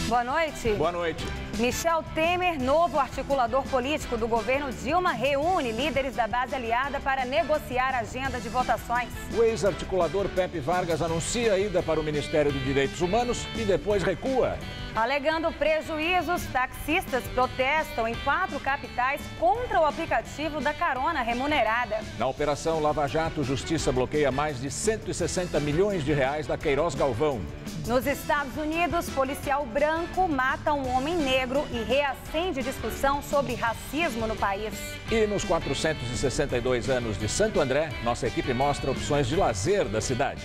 Boa noite. Boa noite. Michel Temer, novo articulador político do governo Dilma, reúne líderes da base aliada para negociar a agenda de votações. O ex-articulador Pepe Vargas anuncia a ida para o Ministério dos Direitos Humanos e depois recua. Alegando prejuízos, taxistas protestam em 4 capitais contra o aplicativo da carona remunerada. Na Operação Lava Jato, Justiça bloqueia mais de 160 milhões de reais da Queiroz Galvão. Nos Estados Unidos, policial branco mata um homem negro e reacende discussão sobre racismo no país. E nos 462 anos de Santo André, nossa equipe mostra opções de lazer da cidade.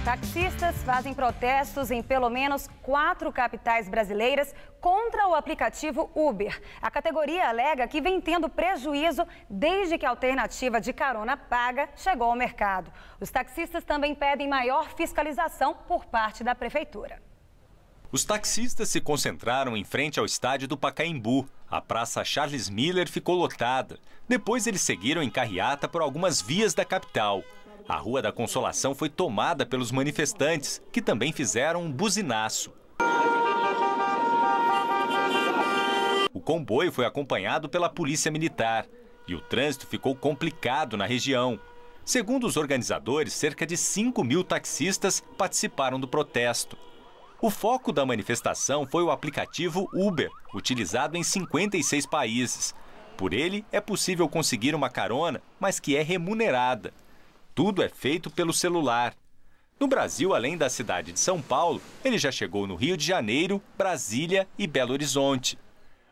Taxistas fazem protestos em pelo menos 4 capitais brasileiras contra o aplicativo Uber. A categoria alega que vem tendo prejuízo desde que a alternativa de carona paga chegou ao mercado. Os taxistas também pedem maior fiscalização por parte da prefeitura. Os taxistas se concentraram em frente ao estádio do Pacaembu. A Praça Charles Miller ficou lotada. Depois eles seguiram em carreata por algumas vias da capital. A Rua da Consolação foi tomada pelos manifestantes, que também fizeram um buzinaço. O comboio foi acompanhado pela Polícia Militar e o trânsito ficou complicado na região. Segundo os organizadores, cerca de 5.000 taxistas participaram do protesto. O foco da manifestação foi o aplicativo Uber, utilizado em 56 países. Por ele, é possível conseguir uma carona, mas que é remunerada. Tudo é feito pelo celular. No Brasil, além da cidade de São Paulo, ele já chegou no Rio de Janeiro, Brasília e Belo Horizonte.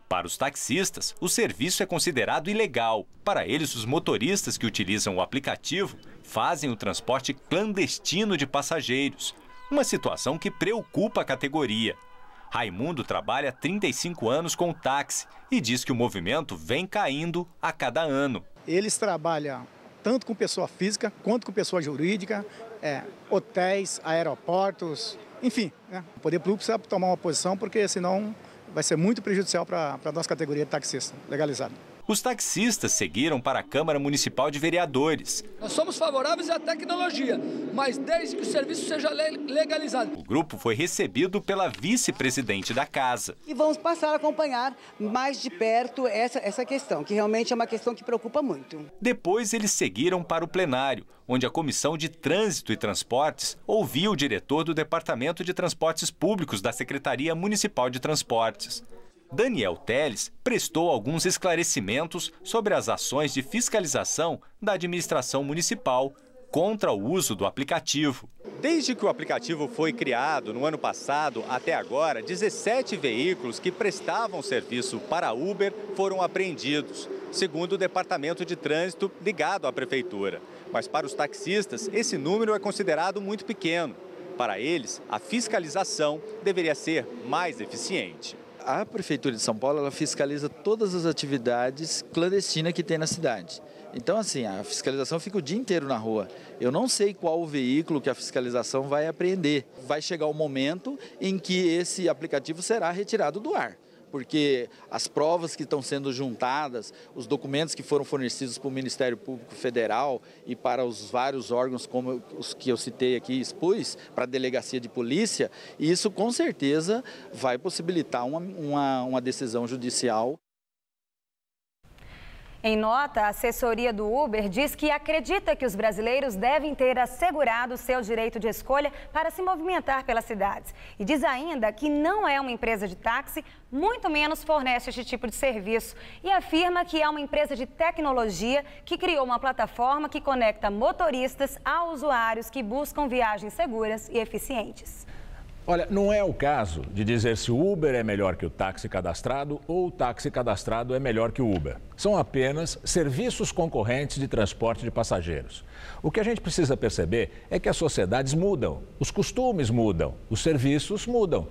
Para os taxistas, o serviço é considerado ilegal. Para eles, os motoristas que utilizam o aplicativo fazem o transporte clandestino de passageiros. Uma situação que preocupa a categoria. Raimundo trabalha há 35 anos com táxi e diz que o movimento vem caindo a cada ano. Eles trabalham tanto com pessoa física quanto com pessoa jurídica, hotéis, aeroportos, enfim. O poder público precisa tomar uma posição, porque senão vai ser muito prejudicial para a nossa categoria de taxista legalizado. Os taxistas seguiram para a Câmara Municipal de Vereadores. Nós somos favoráveis à tecnologia, mas desde que o serviço seja legalizado. O grupo foi recebido pela vice-presidente da casa. E vamos passar a acompanhar mais de perto essa questão, que realmente é uma questão que preocupa muito. Depois eles seguiram para o plenário, onde a Comissão de Trânsito e Transportes ouviu o diretor do Departamento de Transportes Públicos da Secretaria Municipal de Transportes. Daniel Teles prestou alguns esclarecimentos sobre as ações de fiscalização da administração municipal contra o uso do aplicativo. Desde que o aplicativo foi criado no ano passado até agora, 17 veículos que prestavam serviço para Uber foram apreendidos, segundo o Departamento de Trânsito ligado à Prefeitura. Mas para os taxistas, esse número é considerado muito pequeno. Para eles, a fiscalização deveria ser mais eficiente. A Prefeitura de São Paulo, ela fiscaliza todas as atividades clandestinas que tem na cidade. Então, assim, a fiscalização fica o dia inteiro na rua. Eu não sei qual o veículo que a fiscalização vai apreender. Vai chegar o momento em que esse aplicativo será retirado do ar. Porque as provas que estão sendo juntadas, os documentos que foram fornecidos para o Ministério Público Federal e para os vários órgãos, como os que eu citei aqui e expus, para a Delegacia de Polícia, isso com certeza vai possibilitar uma decisão judicial. Em nota, a assessoria do Uber diz que acredita que os brasileiros devem ter assegurado seu direito de escolha para se movimentar pelas cidades. E diz ainda que não é uma empresa de táxi, muito menos fornece este tipo de serviço. E afirma que é uma empresa de tecnologia que criou uma plataforma que conecta motoristas a usuários que buscam viagens seguras e eficientes. Olha, não é o caso de dizer se o Uber é melhor que o táxi cadastrado ou o táxi cadastrado é melhor que o Uber. São apenas serviços concorrentes de transporte de passageiros. O que a gente precisa perceber é que as sociedades mudam, os costumes mudam, os serviços mudam.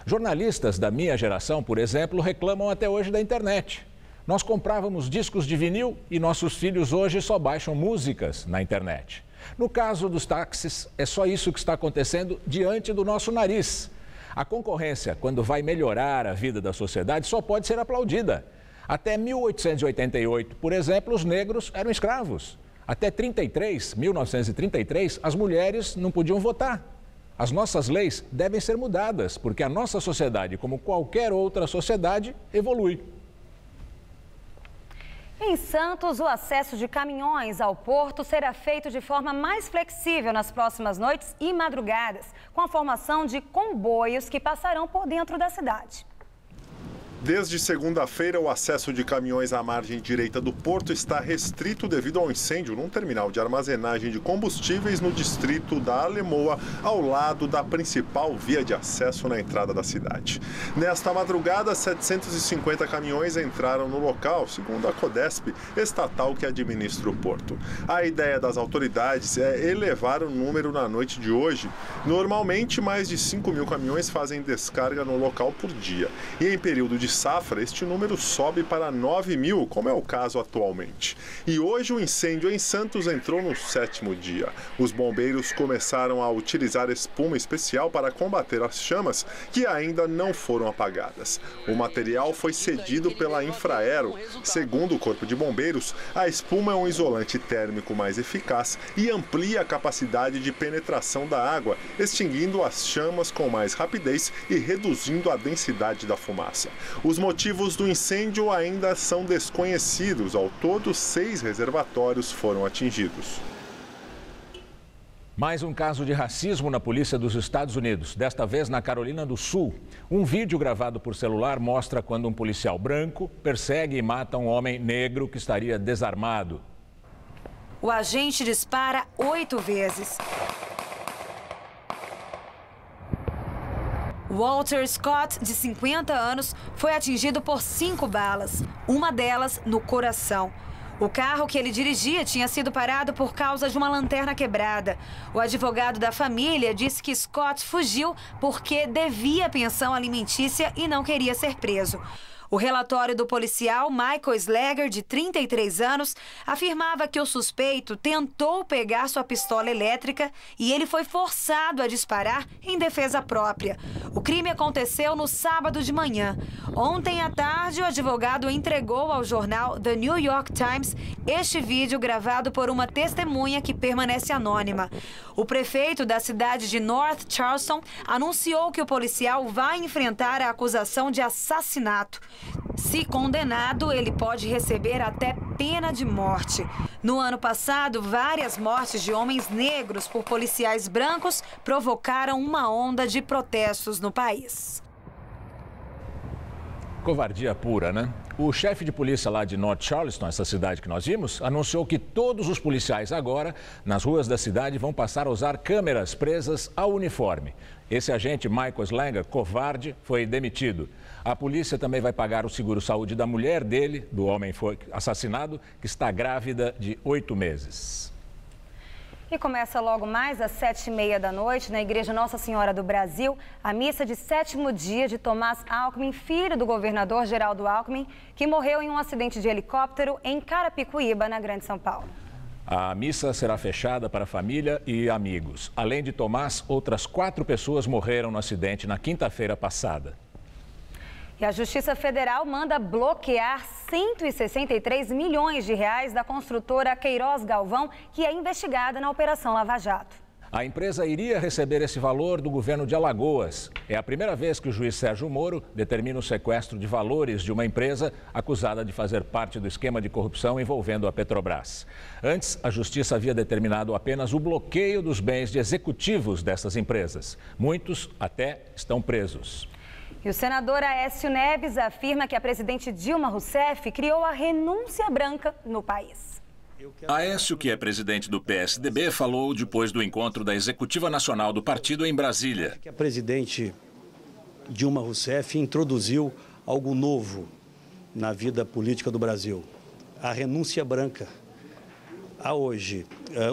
Jornalistas da minha geração, por exemplo, reclamam até hoje da internet. Nós comprávamos discos de vinil e nossos filhos hoje só baixam músicas na internet. No caso dos táxis, é só isso que está acontecendo diante do nosso nariz. A concorrência, quando vai melhorar a vida da sociedade, só pode ser aplaudida. Até 1888, por exemplo, os negros eram escravos. Até 1933, as mulheres não podiam votar. As nossas leis devem ser mudadas, porque a nossa sociedade, como qualquer outra sociedade, evolui. Em Santos, o acesso de caminhões ao porto será feito de forma mais flexível nas próximas noites e madrugadas, com a formação de comboios que passarão por dentro da cidade. Desde segunda-feira, o acesso de caminhões à margem direita do porto está restrito devido ao incêndio num terminal de armazenagem de combustíveis no distrito da Alemoa, ao lado da principal via de acesso na entrada da cidade. Nesta madrugada, 750 caminhões entraram no local, segundo a Codesp, estatal que administra o porto. A ideia das autoridades é elevar o número na noite de hoje. Normalmente, mais de 5.000 caminhões fazem descarga no local por dia. E em período de safra, este número sobe para 9.000, como é o caso atualmente. E hoje o incêndio em Santos entrou no 7º dia. Os bombeiros começaram a utilizar espuma especial para combater as chamas, que ainda não foram apagadas. O material foi cedido pela Infraero. Segundo o Corpo de Bombeiros, a espuma é um isolante térmico mais eficaz e amplia a capacidade de penetração da água, extinguindo as chamas com mais rapidez e reduzindo a densidade da fumaça. Os motivos do incêndio ainda são desconhecidos. Ao todo, 6 reservatórios foram atingidos. Mais um caso de racismo na polícia dos Estados Unidos, desta vez na Carolina do Sul. Um vídeo gravado por celular mostra quando um policial branco persegue e mata um homem negro que estaria desarmado. O agente dispara 8 vezes. Walter Scott, de 50 anos, foi atingido por 5 balas, uma delas no coração. O carro que ele dirigia tinha sido parado por causa de uma lanterna quebrada. O advogado da família disse que Scott fugiu porque devia pensão alimentícia e não queria ser preso. O relatório do policial Michael Slager, de 33 anos, afirmava que o suspeito tentou pegar sua pistola elétrica e ele foi forçado a disparar em defesa própria. O crime aconteceu no sábado de manhã. Ontem à tarde, o advogado entregou ao jornal The New York Times este vídeo gravado por uma testemunha que permanece anônima. O prefeito da cidade de North Charleston anunciou que o policial vai enfrentar a acusação de assassinato. Se condenado, ele pode receber até pena de morte. No ano passado, várias mortes de homens negros por policiais brancos provocaram uma onda de protestos no país. Covardia pura, né? O chefe de polícia lá de North Charleston, essa cidade que nós vimos, anunciou que todos os policiais agora, nas ruas da cidade, vão passar a usar câmeras presas ao uniforme. Esse agente, Michael Slanger, covarde, foi demitido. A polícia também vai pagar o seguro-saúde da mulher dele, do homem que foi assassinado, que está grávida de 8 meses. E começa logo mais às 7h30 da noite, na Igreja Nossa Senhora do Brasil, a missa de 7º dia de Tomás Alckmin, filho do governador Geraldo Alckmin, que morreu em um acidente de helicóptero em Carapicuíba, na Grande São Paulo. A missa será fechada para família e amigos. Além de Tomás, outras 4 pessoas morreram no acidente na quinta-feira passada. E a Justiça Federal manda bloquear 163 milhões de reais da construtora Queiroz Galvão, que é investigada na Operação Lava Jato. A empresa iria receber esse valor do governo de Alagoas. É a primeira vez que o juiz Sérgio Moro determina o sequestro de valores de uma empresa acusada de fazer parte do esquema de corrupção envolvendo a Petrobras. Antes, a Justiça havia determinado apenas o bloqueio dos bens de executivos dessas empresas. Muitos até estão presos. E o senador Aécio Neves afirma que a presidente Dilma Rousseff criou a renúncia branca no país. Aécio, que é presidente do PSDB, falou depois do encontro da Executiva Nacional do partido em Brasília. A presidente Dilma Rousseff introduziu algo novo na vida política do Brasil, a renúncia branca. Há hoje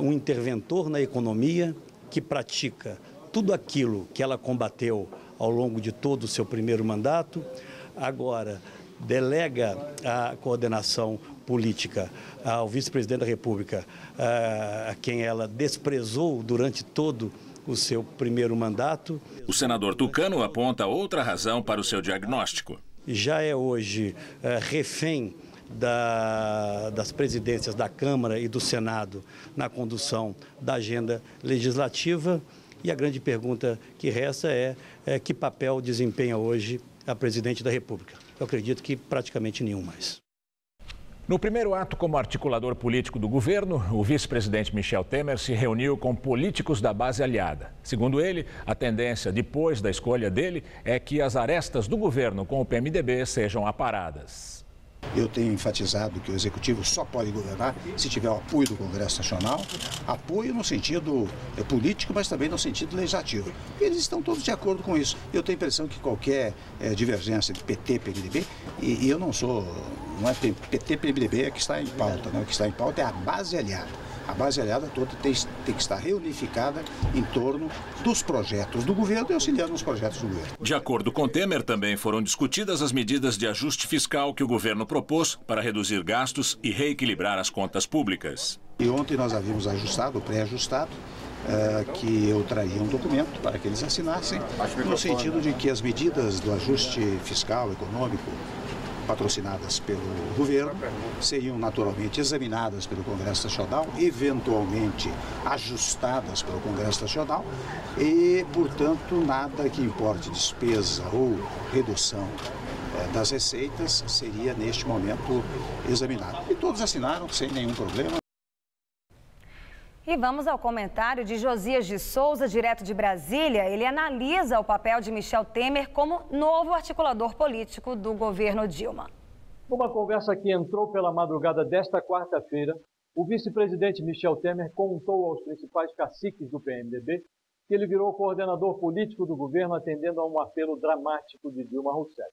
um interventor na economia que pratica tudo aquilo que ela combateu ao longo de todo o seu primeiro mandato, agora delega a coordenação política ao vice-presidente da República, a quem ela desprezou durante todo o seu primeiro mandato. O senador Tucano aponta outra razão para o seu diagnóstico. Já é hoje refém das presidências da Câmara e do Senado na condução da agenda legislativa. E a grande pergunta que resta é que papel desempenha hoje a presidente da República. Eu acredito que praticamente nenhum mais. No primeiro ato como articulador político do governo, o vice-presidente Michel Temer se reuniu com políticos da base aliada. Segundo ele, a tendência depois da escolha dele é que as arestas do governo com o PMDB sejam aparadas. Eu tenho enfatizado que o Executivo só pode governar se tiver o apoio do Congresso Nacional, apoio no sentido político, mas também no sentido legislativo. Eles estão todos de acordo com isso. Eu tenho a impressão que qualquer divergência de PT e PMDB, e eu não é PT e PMDB que está em pauta, né? O que está em pauta é a base aliada. A base aliada toda tem que estar reunificada em torno dos projetos do governo e auxiliando os projetos do governo. De acordo com Temer, também foram discutidas as medidas de ajuste fiscal que o governo propôs para reduzir gastos e reequilibrar as contas públicas. E ontem nós havíamos ajustado, pré-ajustado, que eu traria um documento para que eles assinassem, no sentido de que as medidas do ajuste fiscal, econômico, patrocinadas pelo governo, seriam naturalmente examinadas pelo Congresso Nacional, eventualmente ajustadas pelo Congresso Nacional e, portanto, nada que importe despesa ou redução das receitas seria, neste momento, examinado. E todos assinaram sem nenhum problema. E vamos ao comentário de Josias de Souza, direto de Brasília. Ele analisa o papel de Michel Temer como novo articulador político do governo Dilma. Numa conversa que entrou pela madrugada desta quarta-feira, o vice-presidente Michel Temer contou aos principais caciques do PMDB que ele virou coordenador político do governo atendendo a um apelo dramático de Dilma Rousseff.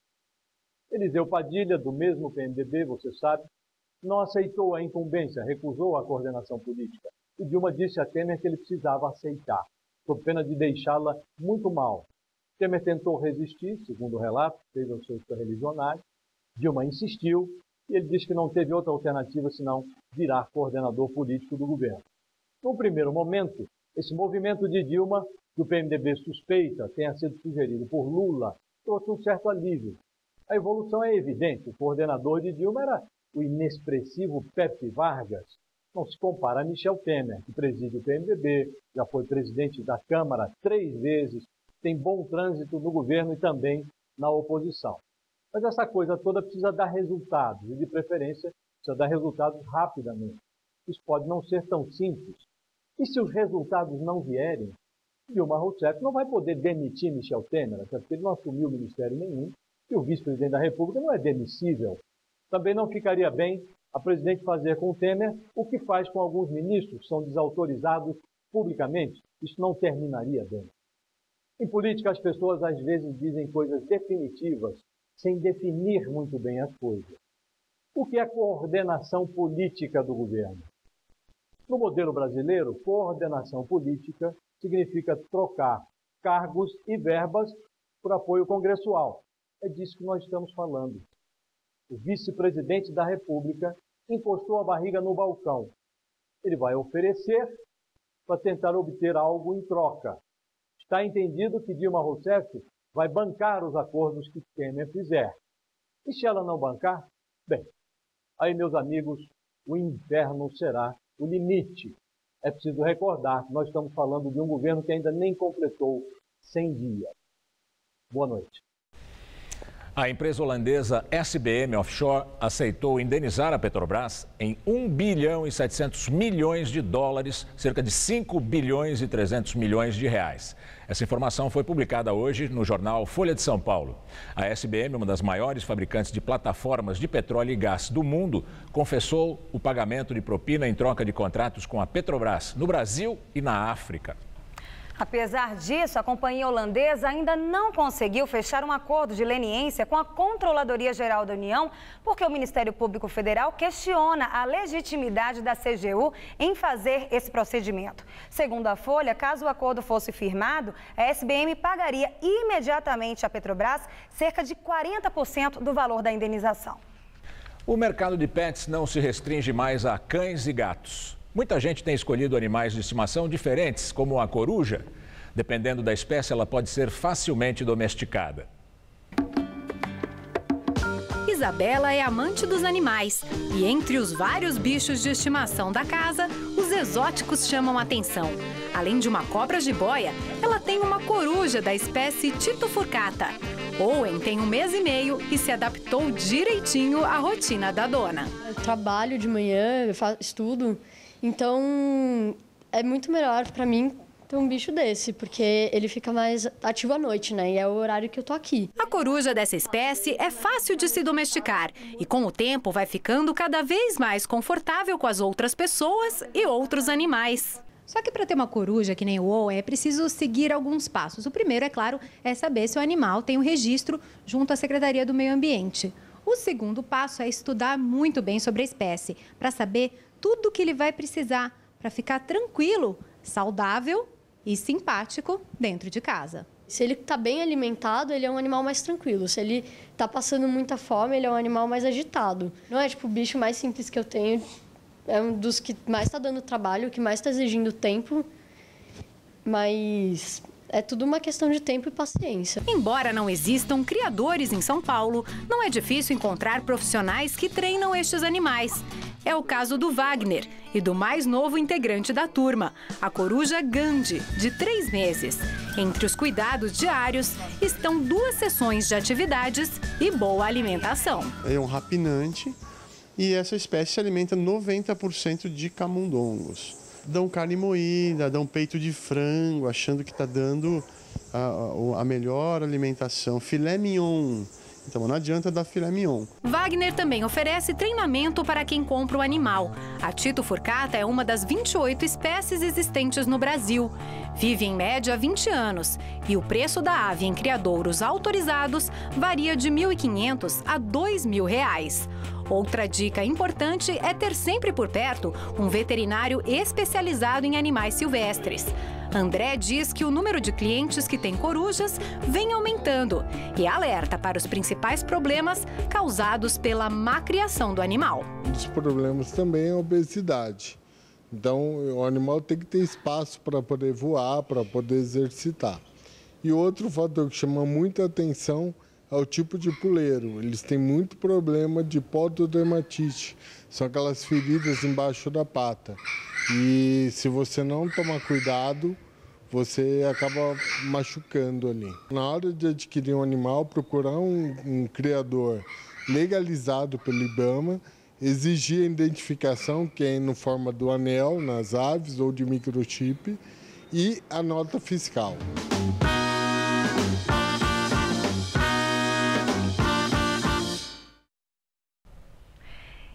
Eliseu Padilha, do mesmo PMDB, você sabe, não aceitou a incumbência, recusou a coordenação política. E Dilma disse a Temer que ele precisava aceitar, sob pena de deixá-la muito mal. Temer tentou resistir, segundo o relato, fez os seus correligionários. Dilma insistiu e ele disse que não teve outra alternativa senão virar coordenador político do governo. No primeiro momento, esse movimento de Dilma, que o PMDB suspeita tenha sido sugerido por Lula, trouxe um certo alívio. A evolução é evidente. O coordenador de Dilma era o inexpressivo Pepe Vargas. Não se compara a Michel Temer, que preside o PMDB, já foi presidente da Câmara 3 vezes, tem bom trânsito no governo e também na oposição. Mas essa coisa toda precisa dar resultados, e de preferência precisa dar resultados rapidamente. Isso pode não ser tão simples. E se os resultados não vierem, Dilma Rousseff não vai poder demitir Michel Temer, até porque ele não assumiu ministério nenhum, e o vice-presidente da República não é demissível. Também não ficaria bem a presidente fazer com o Temer o que faz com alguns ministros que são desautorizados publicamente. Isso não terminaria bem. Em política, as pessoas às vezes dizem coisas definitivas sem definir muito bem as coisas. O que é coordenação política do governo? No modelo brasileiro, coordenação política significa trocar cargos e verbas por apoio congressual. É disso que nós estamos falando. O vice-presidente da República encostou a barriga no balcão. Ele vai oferecer para tentar obter algo em troca. Está entendido que Dilma Rousseff vai bancar os acordos que Temer fizer. E se ela não bancar, bem, aí, meus amigos, o inferno será o limite. É preciso recordar que nós estamos falando de um governo que ainda nem completou 100 dias. Boa noite. A empresa holandesa SBM Offshore aceitou indenizar a Petrobras em 1 bilhão e 700 milhões de dólares, cerca de 5 bilhões e 300 milhões de reais. Essa informação foi publicada hoje no jornal Folha de São Paulo. A SBM, uma das maiores fabricantes de plataformas de petróleo e gás do mundo, confessou o pagamento de propina em troca de contratos com a Petrobras no Brasil e na África. Apesar disso, a companhia holandesa ainda não conseguiu fechar um acordo de leniência com a Controladoria Geral da União, porque o Ministério Público Federal questiona a legitimidade da CGU em fazer esse procedimento. Segundo a Folha, caso o acordo fosse firmado, a SBM pagaria imediatamente à Petrobras cerca de 40% do valor da indenização. O mercado de pets não se restringe mais a cães e gatos. Muita gente tem escolhido animais de estimação diferentes, como a coruja. Dependendo da espécie, ela pode ser facilmente domesticada. Isabela é amante dos animais e entre os vários bichos de estimação da casa, os exóticos chamam a atenção. Além de uma cobra jiboia, ela tem uma coruja da espécie Tito furcata. Owen tem 1 mês e meio e se adaptou direitinho à rotina da dona. Eu trabalho de manhã, estudo, então é muito melhor para mim ter um bicho desse, porque ele fica mais ativo à noite, né? E é o horário que eu tô aqui. A coruja dessa espécie é fácil de se domesticar e com o tempo vai ficando cada vez mais confortável com as outras pessoas e outros animais. Só que para ter uma coruja que nem o Owen é preciso seguir alguns passos. O primeiro, é claro, é saber se o animal tem um registro junto à Secretaria do Meio Ambiente. O segundo passo é estudar muito bem sobre a espécie, para saber tudo o que ele vai precisar para ficar tranquilo, saudável e simpático dentro de casa. Se ele está bem alimentado, ele é um animal mais tranquilo. Se ele está passando muita fome, ele é um animal mais agitado. Não é tipo o bicho mais simples que eu tenho, é um dos que mais está dando trabalho, que mais está exigindo tempo, mas é tudo uma questão de tempo e paciência. Embora não existam criadores em São Paulo, não é difícil encontrar profissionais que treinam estes animais. É o caso do Wagner e do mais novo integrante da turma, a coruja Gandhi, de 3 meses. Entre os cuidados diários estão 2 sessões de atividades e boa alimentação. É um rapinante e essa espécie se alimenta 90% de camundongos. Dão carne moída, dão peito de frango, achando que está dando a melhor alimentação. Filé mignon. Então não adianta dar filé mignon. Wagner também oferece treinamento para quem compra o animal. A Tito furcata é uma das 28 espécies existentes no Brasil. Vive em média 20 anos e o preço da ave em criadouros autorizados varia de R$ 1.500 a R$ 2.000. Outra dica importante é ter sempre por perto um veterinário especializado em animais silvestres. André diz que o número de clientes que têm corujas vem aumentando e alerta para os principais problemas causados pela má criação do animal. Um dos problemas também é a obesidade. Então, o animal tem que ter espaço para poder voar, para poder exercitar. E outro fator que chama muita atenção é o tipo de puleiro. Eles têm muito problema de pododermatite. São aquelas feridas embaixo da pata. E se você não tomar cuidado, você acaba machucando ali. Na hora de adquirir um animal, procurar um criador legalizado pelo IBAMA, exigir a identificação, que é no forma do anel nas aves ou de microchip, e a nota fiscal.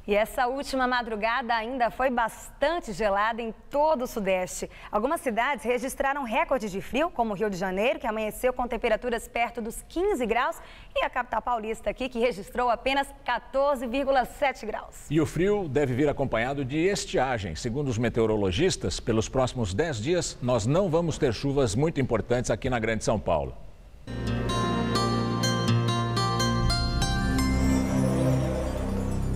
E essa última madrugada ainda foi bastante gelada em todo o Sudeste. Algumas cidades registraram recorde de frio, como o Rio de Janeiro, que amanheceu com temperaturas perto dos 15 graus, e a capital paulista aqui, que registrou apenas 14,7 graus. E o frio deve vir acompanhado de estiagem. Segundo os meteorologistas, pelos próximos 10 dias, nós não vamos ter chuvas muito importantes aqui na Grande São Paulo.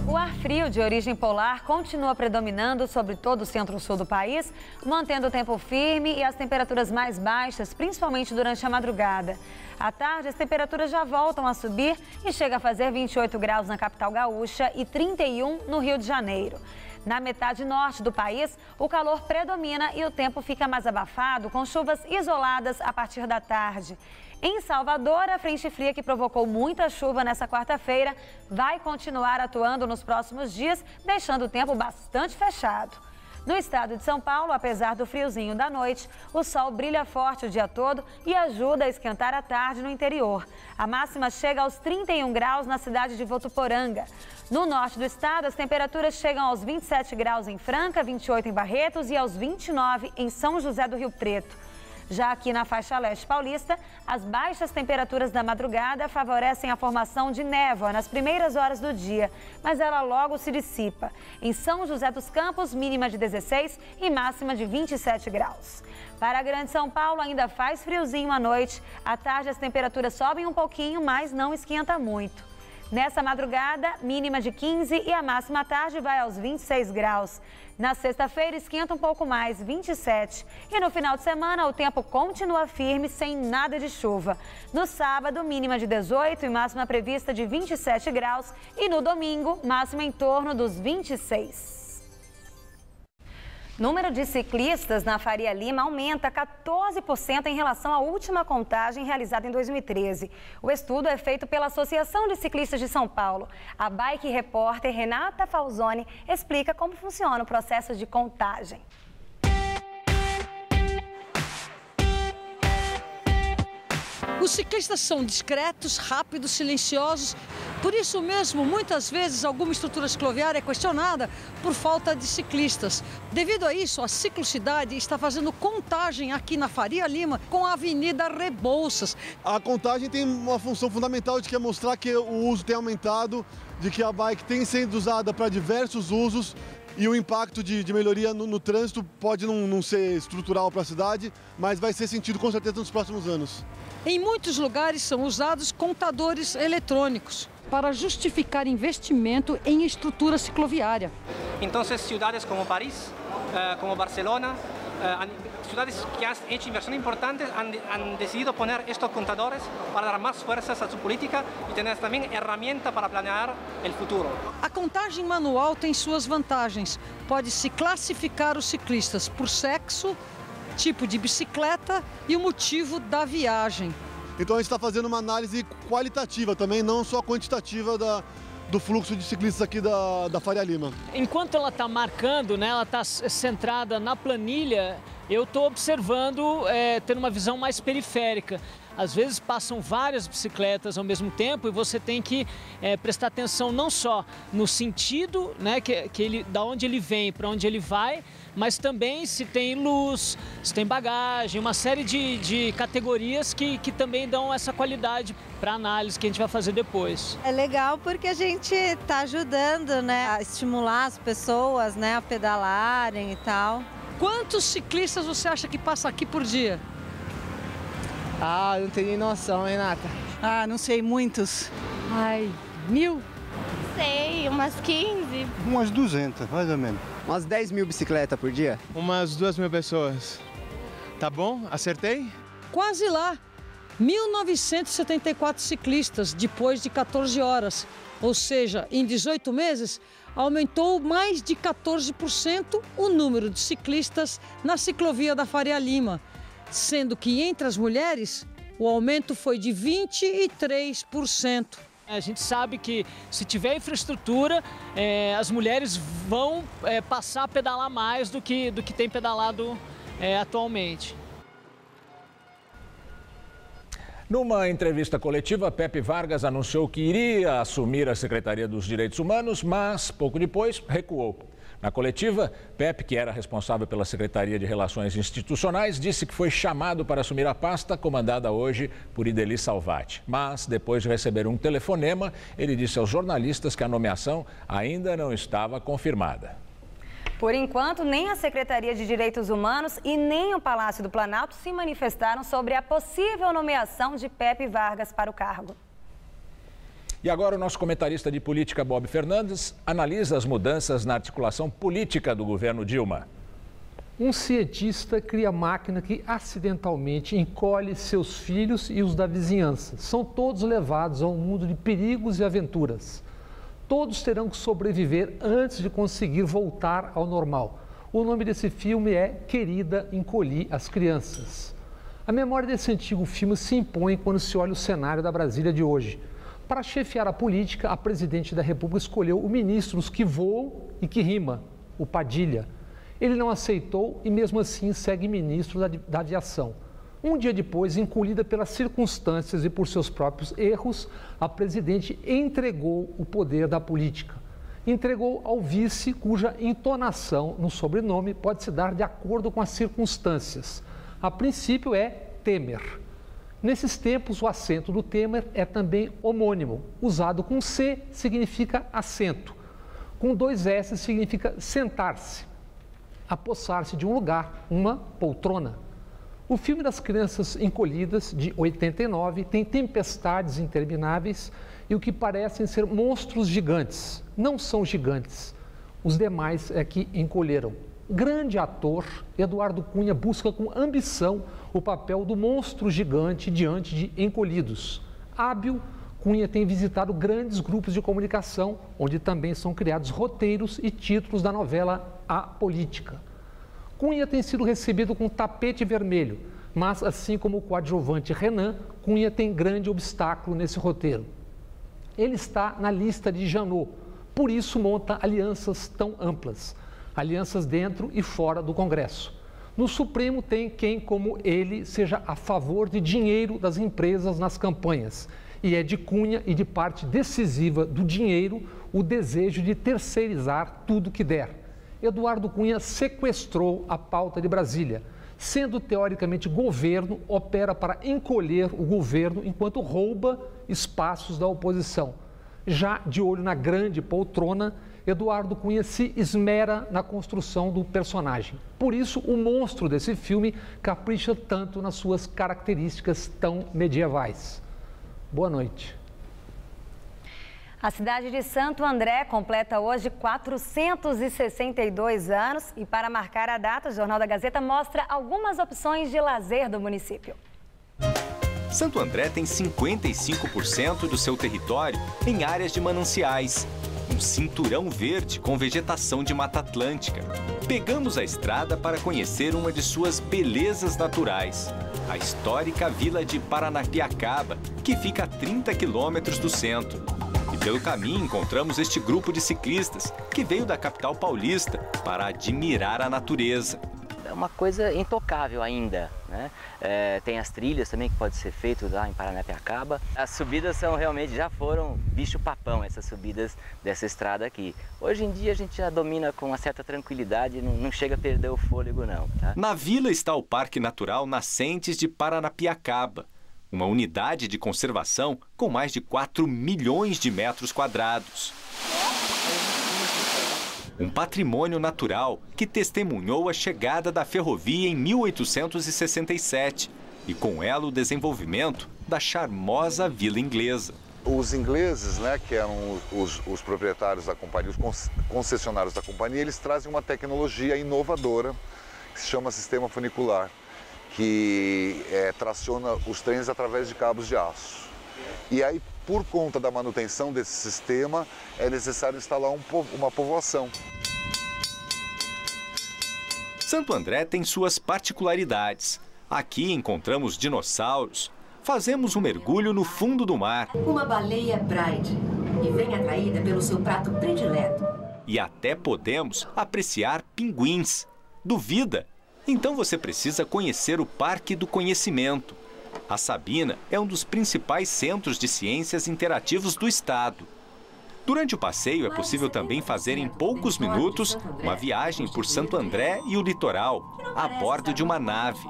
O ar frio de origem polar continua predominando sobre todo o centro-sul do país, mantendo o tempo firme e as temperaturas mais baixas, principalmente durante a madrugada. À tarde, as temperaturas já voltam a subir e chega a fazer 28 graus na capital gaúcha e 31 no Rio de Janeiro. Na metade norte do país, o calor predomina e o tempo fica mais abafado, com chuvas isoladas a partir da tarde. Em Salvador, a frente fria que provocou muita chuva nessa quarta-feira vai continuar atuando nos próximos dias, deixando o tempo bastante fechado. No estado de São Paulo, apesar do friozinho da noite, o sol brilha forte o dia todo e ajuda a esquentar a tarde no interior. A máxima chega aos 31 graus na cidade de Votuporanga. No norte do estado, as temperaturas chegam aos 27 graus em Franca, 28 em Barretos e aos 29 em São José do Rio Preto. Já aqui na faixa leste paulista, as baixas temperaturas da madrugada favorecem a formação de névoa nas primeiras horas do dia, mas ela logo se dissipa. Em São José dos Campos, mínima de 16 e máxima de 27 graus. Para a Grande São Paulo, ainda faz friozinho à noite. À tarde, as temperaturas sobem um pouquinho, mas não esquenta muito. Nessa madrugada, mínima de 15 e a máxima à tarde vai aos 26 graus. Na sexta-feira, esquenta um pouco mais, 27. E no final de semana, o tempo continua firme, sem nada de chuva. No sábado, mínima de 18 e máxima prevista de 27 graus. E no domingo, máxima em torno dos 26. Número de ciclistas na Faria Lima aumenta 14% em relação à última contagem realizada em 2013. O estudo é feito pela Associação de Ciclistas de São Paulo. A Bike Repórter Renata Falzoni explica como funciona o processo de contagem. Os ciclistas são discretos, rápidos, silenciosos. Por isso mesmo, muitas vezes, alguma estrutura cicloviária é questionada por falta de ciclistas. Devido a isso, a Ciclocidade está fazendo contagem aqui na Faria Lima com a Avenida Rebouças. A contagem tem uma função fundamental de que é mostrar que o uso tem aumentado, de que a bike tem sido usada para diversos usos e o impacto de melhoria no trânsito pode não ser estrutural para a cidade, mas vai ser sentido com certeza nos próximos anos. Em muitos lugares são usados contadores eletrônicos para justificar investimento em estrutura cicloviária. Então, cidades como Paris, como Barcelona, ciudades que han hecho inversión importante han decidido poner estos contadores para dar más fuerzas a su política y tener también herramienta para planear el futuro. A contagem manual tem suas vantagens. Pode-se classificar os ciclistas por sexo, tipo de bicicleta e o motivo da viagem. Então a gente está fazendo uma análise qualitativa também, não só quantitativa do fluxo de ciclistas aqui da Faria Lima. Enquanto ela está marcando, né, ela está centrada na planilha, eu estou observando, tendo uma visão mais periférica. Às vezes passam várias bicicletas ao mesmo tempo e você tem que prestar atenção não só no sentido, né, da onde ele vem para onde ele vai, mas também se tem luz, se tem bagagem, uma série de categorias que também dão essa qualidade para a análise que a gente vai fazer depois. É legal porque a gente está ajudando, né, a estimular as pessoas, né, a pedalarem e tal. Quantos ciclistas você acha que passa aqui por dia? Ah, não tenho nem noção, Renata. Ah, não sei, muitos. Ai, 1000? Sei, umas 15. Umas 200, mais ou menos. Umas 10 mil bicicletas por dia? Umas 2.000 pessoas. Tá bom? Acertei? Quase lá. 1.974 ciclistas depois de 14 horas. Ou seja, em 18 meses, aumentou mais de 14% o número de ciclistas na ciclovia da Faria Lima. Sendo que entre as mulheres, o aumento foi de 23%. A gente sabe que se tiver infraestrutura, as mulheres vão passar a pedalar mais do que tem pedalado atualmente. Numa entrevista coletiva, Pepe Vargas anunciou que iria assumir a Secretaria dos Direitos Humanos, mas pouco depois recuou. Na coletiva, Pepe, que era responsável pela Secretaria de Relações Institucionais, disse que foi chamado para assumir a pasta comandada hoje por Ideli Salvati. Mas, depois de receber um telefonema, ele disse aos jornalistas que a nomeação ainda não estava confirmada. Por enquanto, nem a Secretaria de Direitos Humanos e nem o Palácio do Planalto se manifestaram sobre a possível nomeação de Pepe Vargas para o cargo. E agora o nosso comentarista de política, Bob Fernandes, analisa as mudanças na articulação política do governo Dilma. Um cientista cria máquina que acidentalmente encolhe seus filhos e os da vizinhança. São todos levados a um mundo de perigos e aventuras. Todos terão que sobreviver antes de conseguir voltar ao normal. O nome desse filme é Querida, Encolhi as Crianças. A memória desse antigo filme se impõe quando se olha o cenário da Brasília de hoje. Para chefiar a política, a presidente da República escolheu o ministro dos que voam e que rima, o Padilha. Ele não aceitou e mesmo assim segue ministro da aviação. Um dia depois, encolhida pelas circunstâncias e por seus próprios erros, a presidente entregou o poder da política. Entregou ao vice, cuja entonação no sobrenome pode se dar de acordo com as circunstâncias. A princípio é Temer. Nesses tempos, o acento do Temer é também homônimo. Usado com C, significa assento. Com 2 S, significa sentar-se. Apossar-se de um lugar, uma poltrona. O filme das Crianças Encolhidas, de 89, tem tempestades intermináveis e o que parecem ser monstros gigantes. Não são gigantes, os demais é que encolheram. Grande ator, Eduardo Cunha busca com ambição o papel do monstro gigante diante de encolhidos. Hábil, Cunha tem visitado grandes grupos de comunicação, onde também são criados roteiros e títulos da novela A Política. Cunha tem sido recebido com tapete vermelho, mas assim como o coadjuvante Renan, Cunha tem grande obstáculo nesse roteiro. Ele está na lista de Janot, por isso monta alianças tão amplas, alianças dentro e fora do Congresso. No Supremo tem quem, como ele, seja a favor de dinheiro das empresas nas campanhas. E é de Cunha e de parte decisiva do dinheiro o desejo de terceirizar tudo que der. Eduardo Cunha sequestrou a pauta de Brasília. Sendo teoricamente governo, opera para encolher o governo enquanto rouba espaços da oposição. Já de olho na grande poltrona, Eduardo Cunha se esmera na construção do personagem. Por isso, o monstro desse filme capricha tanto nas suas características tão medievais. Boa noite. A cidade de Santo André completa hoje 462 anos e, para marcar a data, o Jornal da Gazeta mostra algumas opções de lazer do município. Santo André tem 55% do seu território em áreas de mananciais. Um cinturão verde com vegetação de Mata Atlântica. Pegamos a estrada para conhecer uma de suas belezas naturais, a histórica vila de Paranapiacaba, que fica a 30 quilômetros do centro. E pelo caminho encontramos este grupo de ciclistas que veio da capital paulista para admirar a natureza. É uma coisa intocável ainda, né? Tem as trilhas também que pode ser feito lá em Paranapiacaba. As subidas são realmente, já foram bicho-papão essas subidas dessa estrada aqui. Hoje em dia a gente já domina com uma certa tranquilidade, não chega a perder o fôlego não. Tá? Na vila está o Parque Natural Nascentes de Paranapiacaba, uma unidade de conservação com mais de 4 milhões de metros quadrados. Um patrimônio natural que testemunhou a chegada da ferrovia em 1867 e com ela o desenvolvimento da charmosa Vila Inglesa. Os ingleses, né, que eram os proprietários da companhia, os concessionários da companhia, eles trazem uma tecnologia inovadora que se chama sistema funicular, que traciona os trens através de cabos de aço. E aí, por conta da manutenção desse sistema, é necessário instalar uma povoação. Santo André tem suas particularidades. Aqui encontramos dinossauros. Fazemos um mergulho no fundo do mar. Uma baleia Pride, e vem atraída pelo seu prato predileto. E até podemos apreciar pinguins. Duvida? Então você precisa conhecer o Parque do Conhecimento. A Sabina é um dos principais centros de ciências interativos do estado. Durante o passeio é possível também fazer em poucos minutos uma viagem por Santo André e o litoral, a bordo de uma nave.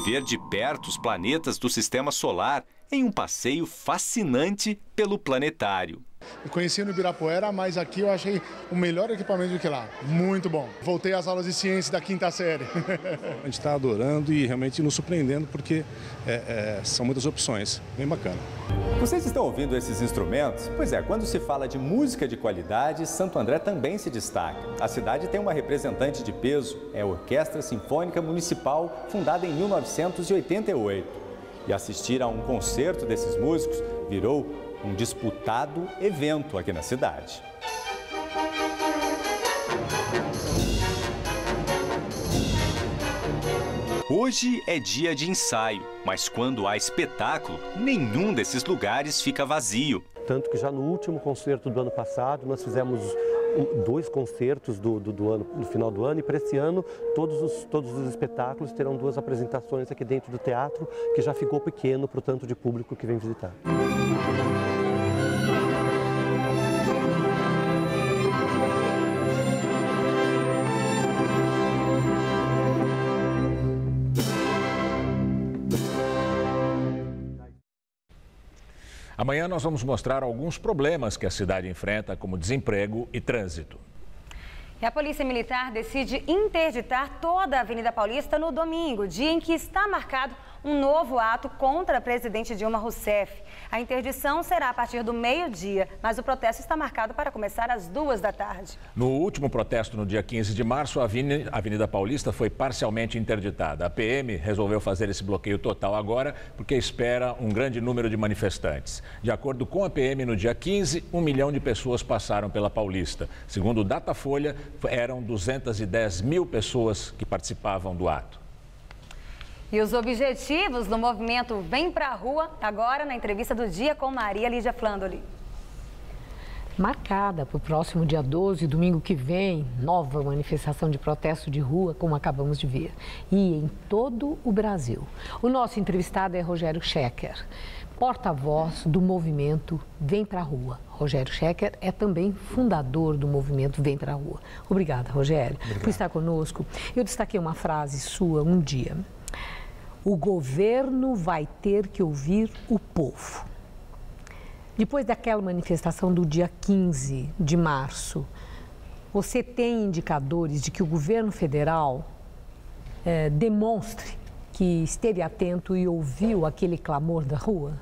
Ver de perto os planetas do Sistema Solar em um passeio fascinante pelo planetário. Eu conheci no Ibirapuera, mas aqui eu achei o melhor equipamento do que lá. Muito bom. Voltei às aulas de ciência da 5ª série. A gente está adorando e realmente nos surpreendendo porque são muitas opções. Bem bacana. Vocês estão ouvindo esses instrumentos? Pois é, quando se fala de música de qualidade, Santo André também se destaca. A cidade tem uma representante de peso, é a Orquestra Sinfônica Municipal, fundada em 1988. E assistir a um concerto desses músicos virou um disputado evento aqui na cidade. Hoje é dia de ensaio, mas quando há espetáculo, nenhum desses lugares fica vazio. Tanto que já no último concerto do ano passado, nós fizemos 2 concertos no final do ano, e para esse ano todos os espetáculos terão 2 apresentações aqui dentro do teatro, que já ficou pequeno para o tanto de público que vem visitar. Amanhã nós vamos mostrar alguns problemas que a cidade enfrenta, como desemprego e trânsito. E a Polícia Militar decide interditar toda a Avenida Paulista no domingo, dia em que está marcado um novo ato contra a presidente Dilma Rousseff. A interdição será a partir do meio-dia, mas o protesto está marcado para começar às 2 da tarde. No último protesto, no dia 15 de março, a Avenida Paulista foi parcialmente interditada. A PM resolveu fazer esse bloqueio total agora porque espera um grande número de manifestantes. De acordo com a PM, no dia 15, 1 milhão de pessoas passaram pela Paulista. Segundo o Datafolha, eram 210 mil pessoas que participavam do ato. E os objetivos do movimento Vem Pra Rua, agora na entrevista do dia com Maria Lídia Flandoli. Marcada para o próximo dia 12, domingo que vem, nova manifestação de protesto de rua, como acabamos de ver. E em todo o Brasil. O nosso entrevistado é Rogério Schecker, porta-voz do movimento Vem Pra Rua. Rogério Schecker é também fundador do movimento Vem Pra Rua. Obrigada, Rogério, por estar conosco. Eu destaquei uma frase sua um dia. O governo vai ter que ouvir o povo. Depois daquela manifestação do dia 15 de março, você tem indicadores de que o governo federal demonstre que esteve atento e ouviu aquele clamor da rua?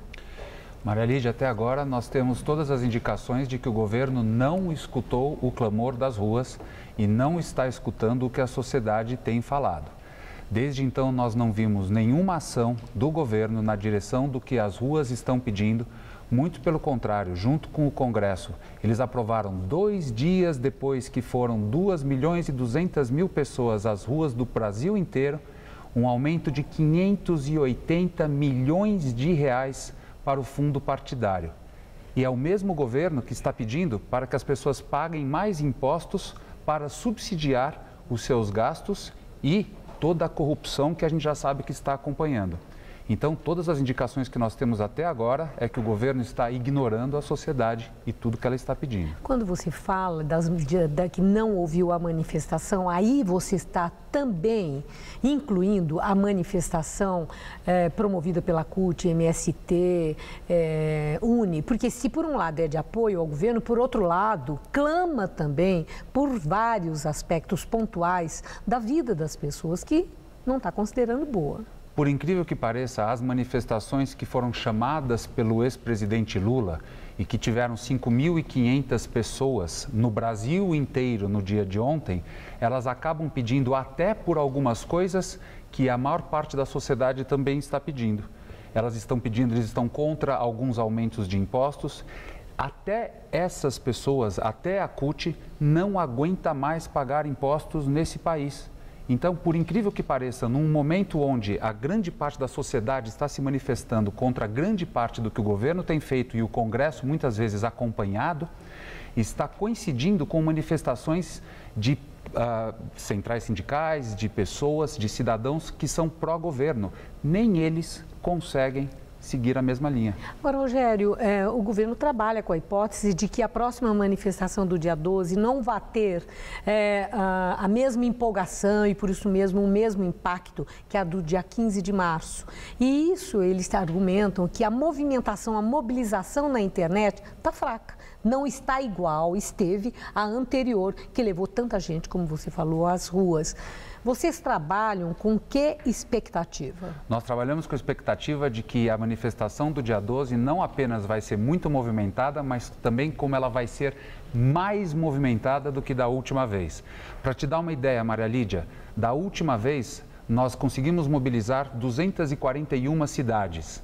Maria Lídia, até agora nós temos todas as indicações de que o governo não escutou o clamor das ruas e não está escutando o que a sociedade tem falado. Desde então, nós não vimos nenhuma ação do governo na direção do que as ruas estão pedindo. Muito pelo contrário, junto com o Congresso, eles aprovaram 2 dias depois que foram 2.200.000 pessoas às ruas do Brasil inteiro, um aumento de 580 milhões de reais para o fundo partidário. E é o mesmo governo que está pedindo para que as pessoas paguem mais impostos para subsidiar os seus gastos e toda a corrupção que a gente já sabe que está acompanhando. Então, todas as indicações que nós temos até agora é que o governo está ignorando a sociedade e tudo que ela está pedindo. Quando você fala que não ouviu a manifestação, aí você está também incluindo a manifestação promovida pela CUT, MST, UNE, porque se por um lado é de apoio ao governo, por outro lado clama também por vários aspectos pontuais da vida das pessoas que não está considerando boa. Por incrível que pareça, as manifestações que foram chamadas pelo ex-presidente Lula e que tiveram 5.500 pessoas no Brasil inteiro no dia de ontem, elas acabam pedindo até por algumas coisas que a maior parte da sociedade também está pedindo. Elas estão pedindo, eles estão contra alguns aumentos de impostos. Até essas pessoas, até a CUT, não aguenta mais pagar impostos nesse país. Então, por incrível que pareça, num momento onde a grande parte da sociedade está se manifestando contra grande parte do que o governo tem feito e o Congresso muitas vezes acompanhado, está coincidindo com manifestações de centrais sindicais, de pessoas, de cidadãos que são pró-governo. Nem eles conseguem seguir a mesma linha. Agora, Rogério, o governo trabalha com a hipótese de que a próxima manifestação do dia 12 não vai ter a mesma empolgação e, por isso mesmo, o mesmo impacto que a do dia 15 de março. E isso, eles argumentam que a movimentação, a mobilização na internet está fraca. Não está igual, esteve a anterior, que levou tanta gente, como você falou, às ruas. Vocês trabalham com que expectativa? Nós trabalhamos com a expectativa de que a manifestação do dia 12 não apenas vai ser muito movimentada, mas também como ela vai ser mais movimentada do que da última vez. Para te dar uma ideia, Maria Lídia, da última vez nós conseguimos mobilizar 241 cidades.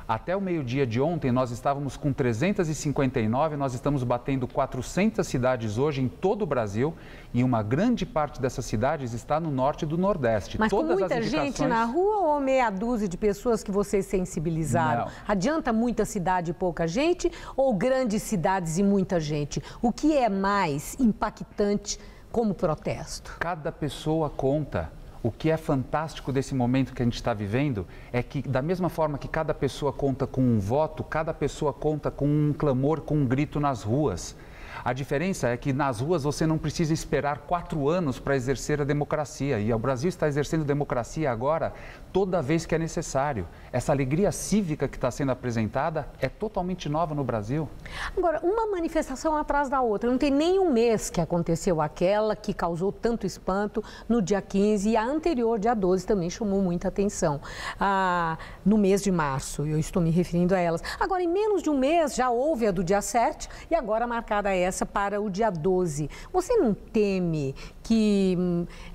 Até o meio-dia de ontem, nós estávamos com 359, nós estamos batendo 400 cidades hoje em todo o Brasil e uma grande parte dessas cidades está no norte e do nordeste. Mas todas com muita gente na rua ou meia dúzia de pessoas que vocês sensibilizaram? Não. Adianta muita cidade e pouca gente ou grandes cidades e muita gente? O que é mais impactante como protesto? Cada pessoa conta. O que é fantástico desse momento que a gente está vivendo é que, da mesma forma que cada pessoa conta com um voto, cada pessoa conta com um clamor, com um grito nas ruas. A diferença é que nas ruas você não precisa esperar 4 anos para exercer a democracia. E o Brasil está exercendo democracia agora toda vez que é necessário. Essa alegria cívica que está sendo apresentada é totalmente nova no Brasil. Agora, uma manifestação atrás da outra. Não tem nem um mês que aconteceu aquela que causou tanto espanto no dia 15 e a anterior, dia 12, também chamou muita atenção. No mês de março, eu estou me referindo a elas. Agora, em menos de um mês, já houve a do dia 7 e agora marcada essa para o dia 12. Você não teme que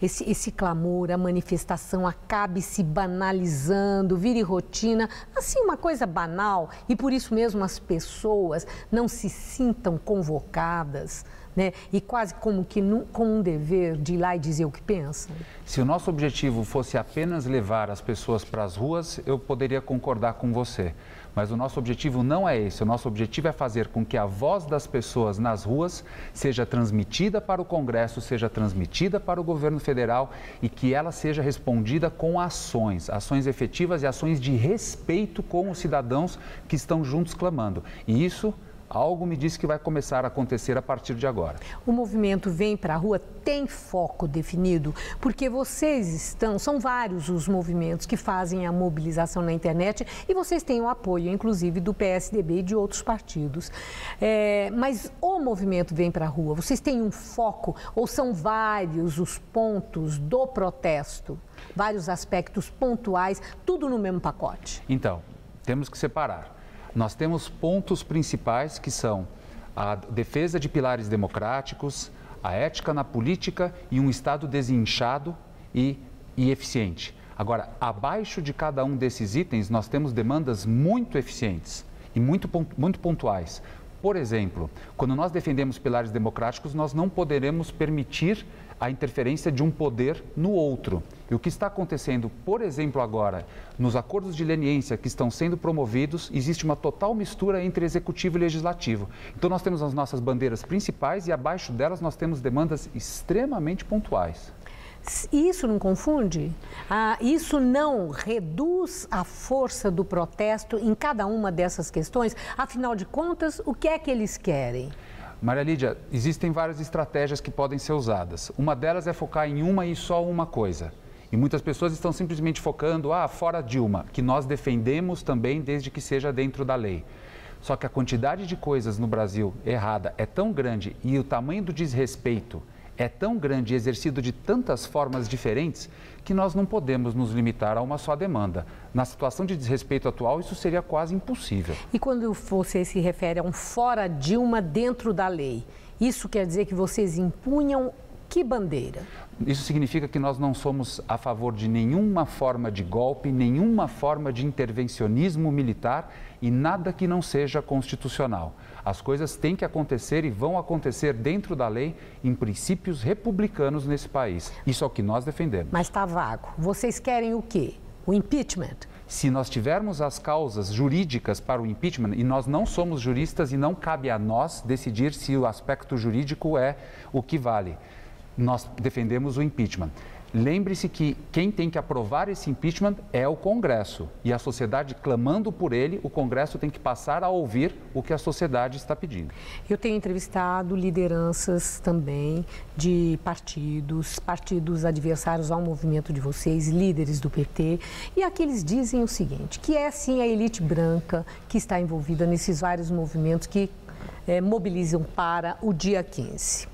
esse clamor, a manifestação acabe se banalizando, vire rotina, assim uma coisa banal e por isso mesmo as pessoas não se sintam convocadas, né? E quase como que com um dever de ir lá e dizer o que pensam? Se o nosso objetivo fosse apenas levar as pessoas para as ruas, eu poderia concordar com você. Mas o nosso objetivo não é esse. O nosso objetivo é fazer com que a voz das pessoas nas ruas seja transmitida para o Congresso, seja transmitida para o governo federal e que ela seja respondida com ações efetivas e ações de respeito com os cidadãos que estão juntos clamando. E isso, algo me diz que vai começar a acontecer a partir de agora. O movimento Vem para a Rua tem foco definido, porque são vários os movimentos que fazem a mobilização na internet e vocês têm o apoio, inclusive, do PSDB e de outros partidos. Mas o movimento Vem para a Rua, vocês têm um foco ou são vários os pontos do protesto? Vários aspectos pontuais, tudo no mesmo pacote? Então, temos que separar. Nós temos pontos principais que são a defesa de pilares democráticos, a ética na política e um Estado desinchado e eficiente. Agora, abaixo de cada um desses itens, nós temos demandas muito eficientes e muito pontuais. Por exemplo, quando nós defendemos pilares democráticos, nós não poderemos permitir a interferência de um poder no outro. E o que está acontecendo, por exemplo, agora, nos acordos de leniência que estão sendo promovidos, existe uma total mistura entre executivo e legislativo. Então, nós temos as nossas bandeiras principais e abaixo delas nós temos demandas extremamente pontuais. Isso não confunde? Isso não reduz a força do protesto em cada uma dessas questões? Afinal de contas, o que é que eles querem? Maria Lídia, existem várias estratégias que podem ser usadas. Uma delas é focar em uma e só uma coisa. E muitas pessoas estão simplesmente focando, fora Dilma, que nós defendemos também desde que seja dentro da lei. Só que a quantidade de coisas no Brasil errada é tão grande e o tamanho do desrespeito é tão grande e exercido de tantas formas diferentes que nós não podemos nos limitar a uma só demanda. Na situação de desrespeito atual, isso seria quase impossível. E quando você se refere a um fora Dilma dentro da lei, isso quer dizer que vocês impunham que bandeira? Isso significa que nós não somos a favor de nenhuma forma de golpe, nenhuma forma de intervencionismo militar e nada que não seja constitucional. As coisas têm que acontecer e vão acontecer dentro da lei em princípios republicanos nesse país. Isso é o que nós defendemos. Mas está vago. Vocês querem o quê? O impeachment? Se nós tivermos as causas jurídicas para o impeachment, e nós não somos juristas e não cabe a nós decidir se o aspecto jurídico é o que vale, nós defendemos o impeachment. Lembre-se que quem tem que aprovar esse impeachment é o Congresso. E a sociedade clamando por ele, o Congresso tem que passar a ouvir o que a sociedade está pedindo. Eu tenho entrevistado lideranças também de partidos adversários ao movimento de vocês, líderes do PT. E aqui eles dizem o seguinte, que é sim a elite branca que está envolvida nesses vários movimentos que mobilizam para o dia 15.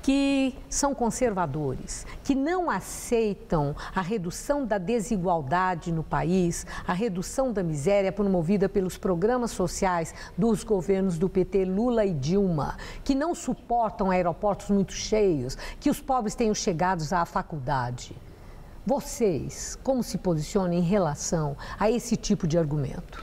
Que são conservadores, que não aceitam a redução da desigualdade no país, a redução da miséria promovida pelos programas sociais dos governos do PT, Lula e Dilma, que não suportam aeroportos muito cheios, que os pobres tenham chegado à faculdade. Vocês, como se posicionam em relação a esse tipo de argumento?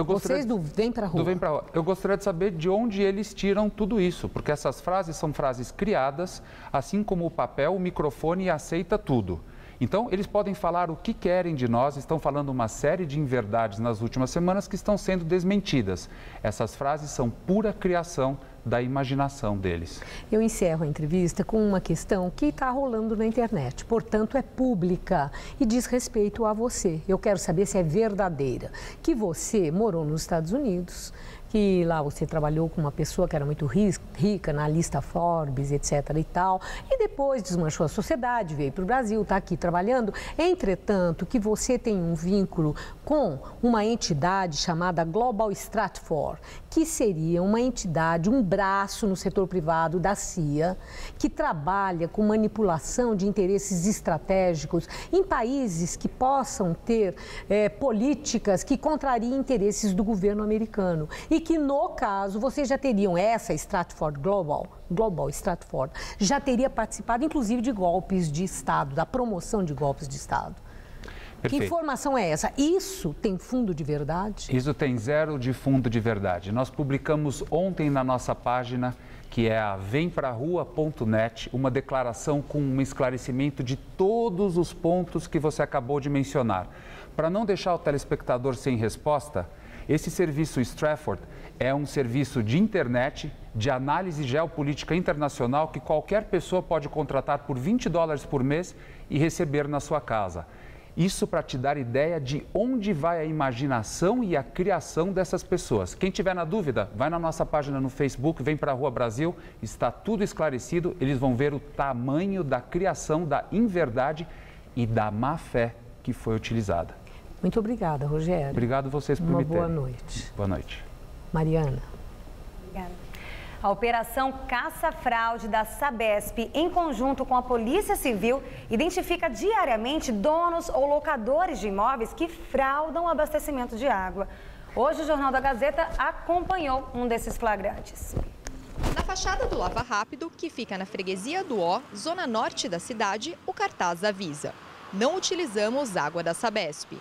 Vocês do Vem para a Rua. Eu gostaria de saber de onde eles tiram tudo isso, porque essas frases são frases criadas, assim como o papel, o microfone aceita tudo. Então, eles podem falar o que querem de nós, estão falando uma série de inverdades nas últimas semanas que estão sendo desmentidas. Essas frases são pura criação da imaginação deles. Eu encerro a entrevista com uma questão que está rolando na internet, portanto é pública e diz respeito a você. Eu quero saber se é verdadeira, que você morou nos Estados Unidos, que lá você trabalhou com uma pessoa que era muito rica na lista Forbes, etc. e tal, e depois desmanchou a sociedade, veio para o Brasil, está aqui trabalhando. Entretanto, que você tem um vínculo com uma entidade chamada Global Stratfor, que seria uma entidade, um braço no setor privado da CIA, que trabalha com manipulação de interesses estratégicos em países que possam ter políticas que contrariem interesses do governo americano. E que, no caso, vocês já teriam essa Stratfor Global Stratfor, já teria participado, inclusive, de golpes de Estado, da promoção de golpes de Estado. Perfeito. Que informação é essa? Isso tem fundo de verdade? Isso tem zero de fundo de verdade. Nós publicamos ontem na nossa página, que é a vemprarua.net, uma declaração com um esclarecimento de todos os pontos que você acabou de mencionar. Para não deixar o telespectador sem resposta, esse serviço Stratfor é um serviço de internet, de análise geopolítica internacional que qualquer pessoa pode contratar por $20 por mês e receber na sua casa. Isso para te dar ideia de onde vai a imaginação e a criação dessas pessoas. Quem tiver na dúvida, vai na nossa página no Facebook, Vem Pra Rua Brasil, está tudo esclarecido, eles vão ver o tamanho da criação, da inverdade e da má fé que foi utilizada. Muito obrigada, Rogério. Obrigado vocês por me terem. Boa noite. Boa noite. Mariana. Obrigada. A Operação Caça-Fraude da Sabesp, em conjunto com a Polícia Civil, identifica diariamente donos ou locadores de imóveis que fraudam o abastecimento de água. Hoje, o Jornal da Gazeta acompanhou um desses flagrantes. Na fachada do Lava Rápido, que fica na freguesia do Ó, zona norte da cidade, o cartaz avisa: não utilizamos água da Sabesp.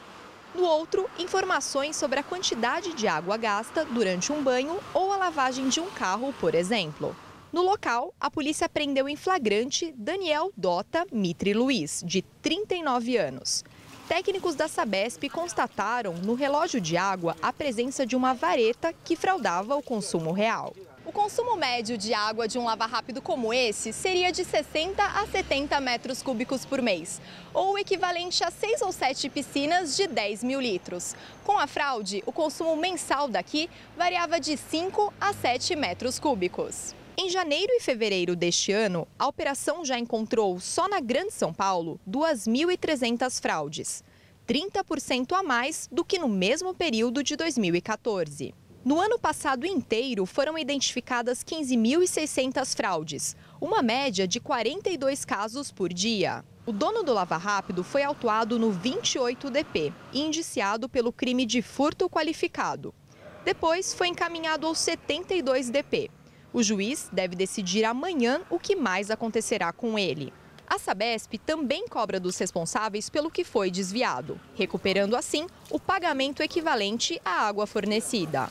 No outro, informações sobre a quantidade de água gasta durante um banho ou a lavagem de um carro, por exemplo. No local, a polícia prendeu em flagrante Daniel Dota Mitri Luiz, de 39 anos. Técnicos da Sabesp constataram no relógio de água a presença de uma vareta que fraudava o consumo real. O consumo médio de água de um lava-rápido como esse seria de 60 a 70 metros cúbicos por mês, ou o equivalente a 6 ou 7 piscinas de 10 mil litros. Com a fraude, o consumo mensal daqui variava de 5 a 7 metros cúbicos. Em janeiro e fevereiro deste ano, a operação já encontrou, só na Grande São Paulo, 2.300 fraudes, 30% a mais do que no mesmo período de 2014. No ano passado inteiro, foram identificadas 15.600 fraudes, uma média de 42 casos por dia. O dono do Lava Rápido foi autuado no 28DP e indiciado pelo crime de furto qualificado. Depois, foi encaminhado ao 72DP. O juiz deve decidir amanhã o que mais acontecerá com ele. A Sabesp também cobra dos responsáveis pelo que foi desviado, recuperando assim o pagamento equivalente à água fornecida.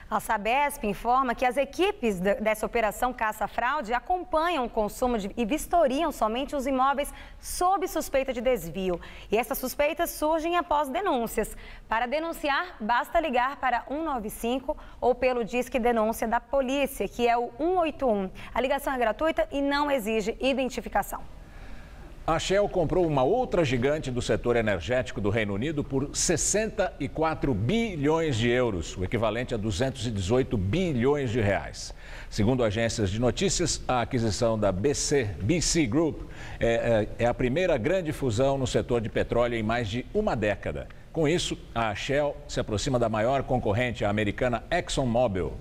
A Sabesp informa que as equipes dessa operação caça-fraude acompanham o consumo e vistoriam somente os imóveis sob suspeita de desvio. E essas suspeitas surgem após denúncias. Para denunciar, basta ligar para 195 ou pelo Disque Denúncia da Polícia, que é o 181. A ligação é gratuita e não exige identificação. A Shell comprou uma outra gigante do setor energético do Reino Unido por 64 bilhões de euros, o equivalente a 218 bilhões de reais. Segundo agências de notícias, a aquisição da BC Group é a primeira grande fusão no setor de petróleo em mais de uma década. Com isso, a Shell se aproxima da maior concorrente, a americana ExxonMobil.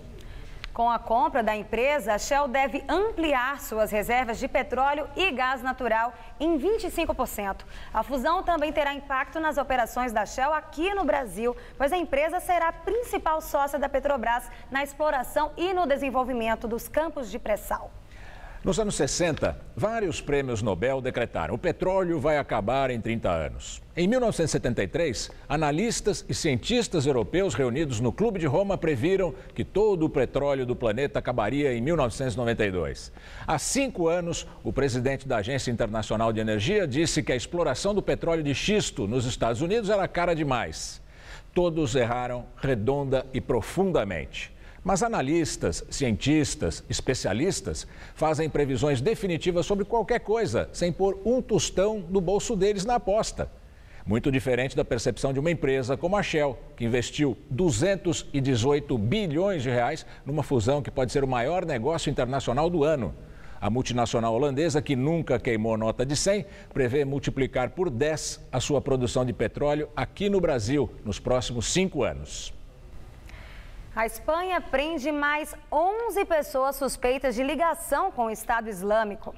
Com a compra da empresa, a Shell deve ampliar suas reservas de petróleo e gás natural em 25%. A fusão também terá impacto nas operações da Shell aqui no Brasil, pois a empresa será a principal sócia da Petrobras na exploração e no desenvolvimento dos campos de pré-sal. Nos anos 60, vários prêmios Nobel decretaram: o petróleo vai acabar em 30 anos. Em 1973, analistas e cientistas europeus reunidos no Clube de Roma previram que todo o petróleo do planeta acabaria em 1992. Há 5 anos, o presidente da Agência Internacional de Energia disse que a exploração do petróleo de xisto nos Estados Unidos era cara demais. Todos erraram redonda e profundamente. Mas analistas, cientistas, especialistas fazem previsões definitivas sobre qualquer coisa, sem pôr um tostão no bolso deles na aposta. Muito diferente da percepção de uma empresa como a Shell, que investiu 218 bilhões de reais numa fusão que pode ser o maior negócio internacional do ano. A multinacional holandesa, que nunca queimou nota de 100, prevê multiplicar por 10 a sua produção de petróleo aqui no Brasil nos próximos 5 anos. A Espanha prende mais 11 pessoas suspeitas de ligação com o Estado Islâmico.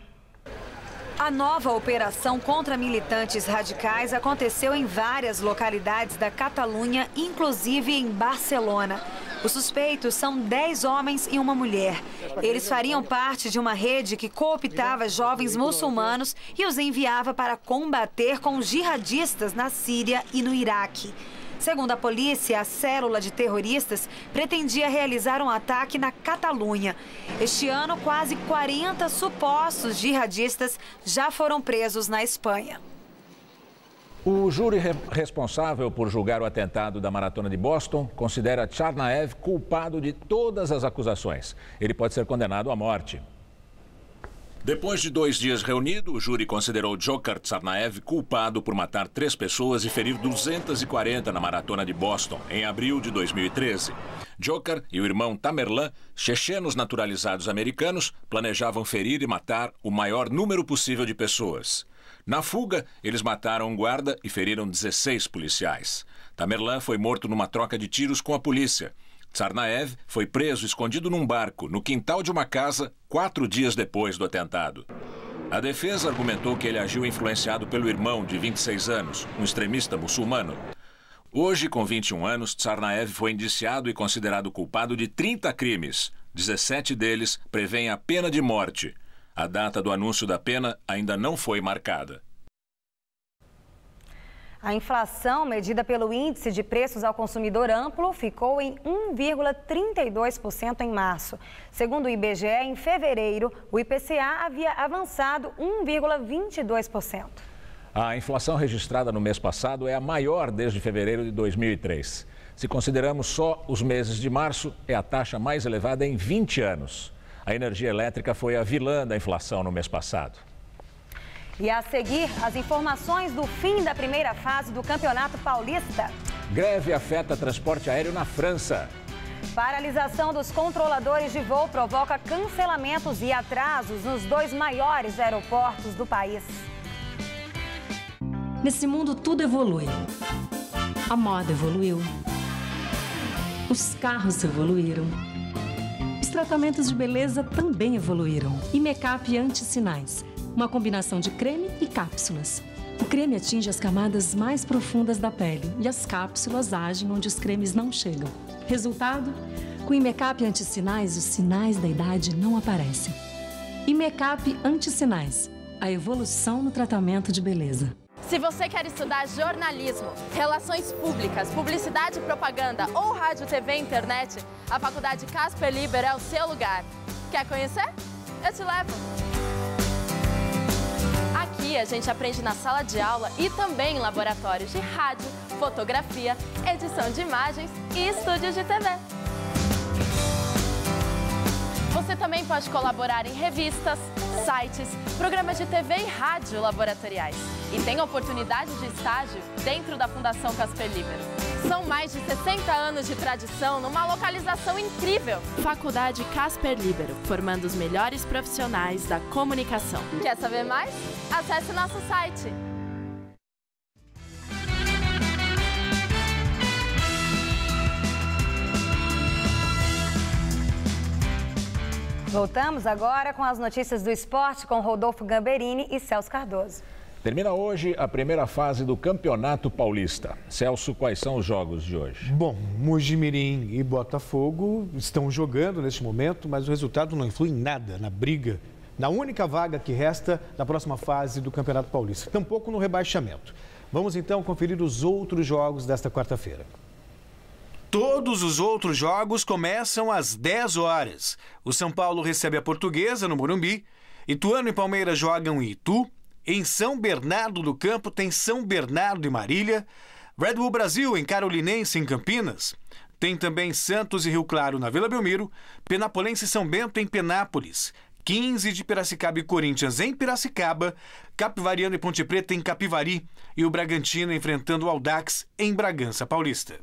A nova operação contra militantes radicais aconteceu em várias localidades da Catalunha, inclusive em Barcelona. Os suspeitos são 10 homens e uma mulher. Eles fariam parte de uma rede que cooptava jovens muçulmanos e os enviava para combater com jihadistas na Síria e no Iraque. Segundo a polícia, a célula de terroristas pretendia realizar um ataque na Catalunha. Este ano, quase 40 supostos jihadistas já foram presos na Espanha. O júri responsável por julgar o atentado da Maratona de Boston considera Tsarnaev culpado de todas as acusações. Ele pode ser condenado à morte. Depois de 2 dias reunido, o júri considerou Dzhokhar Tsarnaev culpado por matar 3 pessoas e ferir 240 na Maratona de Boston, em abril de 2013. Dzhokhar e o irmão Tamerlan, chechenos naturalizados americanos, planejavam ferir e matar o maior número possível de pessoas. Na fuga, eles mataram um guarda e feriram 16 policiais. Tamerlan foi morto numa troca de tiros com a polícia. Tsarnaev foi preso escondido num barco no quintal de uma casa 4 dias depois do atentado. A defesa argumentou que ele agiu influenciado pelo irmão de 26 anos, um extremista muçulmano. Hoje, com 21 anos, Tsarnaev foi indiciado e considerado culpado de 30 crimes. 17 deles prevêem a pena de morte. A data do anúncio da pena ainda não foi marcada. A inflação, medida pelo Índice de Preços ao Consumidor Amplo, ficou em 1,32% em março. Segundo o IBGE, em fevereiro, o IPCA havia avançado 1,22%. A inflação registrada no mês passado é a maior desde fevereiro de 2003. Se consideramos só os meses de março, é a taxa mais elevada em 20 anos. A energia elétrica foi a vilã da inflação no mês passado. E a seguir, as informações do fim da primeira fase do Campeonato Paulista. Greve afeta transporte aéreo na França. Paralisação dos controladores de voo provoca cancelamentos e atrasos nos 2 maiores aeroportos do país. Nesse mundo tudo evolui. A moda evoluiu. Os carros evoluíram. Os tratamentos de beleza também evoluíram. E make-up anti-sinais. Uma combinação de creme e cápsulas. O creme atinge as camadas mais profundas da pele e as cápsulas agem onde os cremes não chegam. Resultado? Com o Imecap Anti-Sinais, os sinais da idade não aparecem. Imecap Anti-Sinais, a evolução no tratamento de beleza. Se você quer estudar jornalismo, relações públicas, publicidade e propaganda ou rádio, TV e internet, a Faculdade Casper Libero é o seu lugar. Quer conhecer? Eu te levo! Aqui a gente aprende na sala de aula e também em laboratórios de rádio, fotografia, edição de imagens e estúdios de TV. Você também pode colaborar em revistas, sites, programas de TV e rádio laboratoriais. E tem oportunidade de estágio dentro da Fundação Casper Libero. São mais de 60 anos de tradição numa localização incrível. Faculdade Casper Libero, formando os melhores profissionais da comunicação. Quer saber mais? Acesse nosso site. Voltamos agora com as notícias do esporte com Rodolfo Gamberini e Celso Cardoso. Termina hoje a primeira fase do Campeonato Paulista. Celso, quais são os jogos de hoje? Bom, Mojimirim e Botafogo estão jogando neste momento, mas o resultado não influi em nada na briga, na única vaga que resta na próxima fase do Campeonato Paulista, tampouco no rebaixamento. Vamos então conferir os outros jogos desta quarta-feira. Todos os outros jogos começam às 10 horas. O São Paulo recebe a Portuguesa no Morumbi, Ituano e Palmeiras jogam em Itu, em São Bernardo do Campo tem São Bernardo e Marília, Red Bull Brasil em Carolinense em Campinas, tem também Santos e Rio Claro na Vila Belmiro, Penapolense e São Bento em Penápolis, 15 de Piracicaba e Corinthians em Piracicaba, Capivariano e Ponte Preta em Capivari e o Bragantino enfrentando o Audax em Bragança Paulista.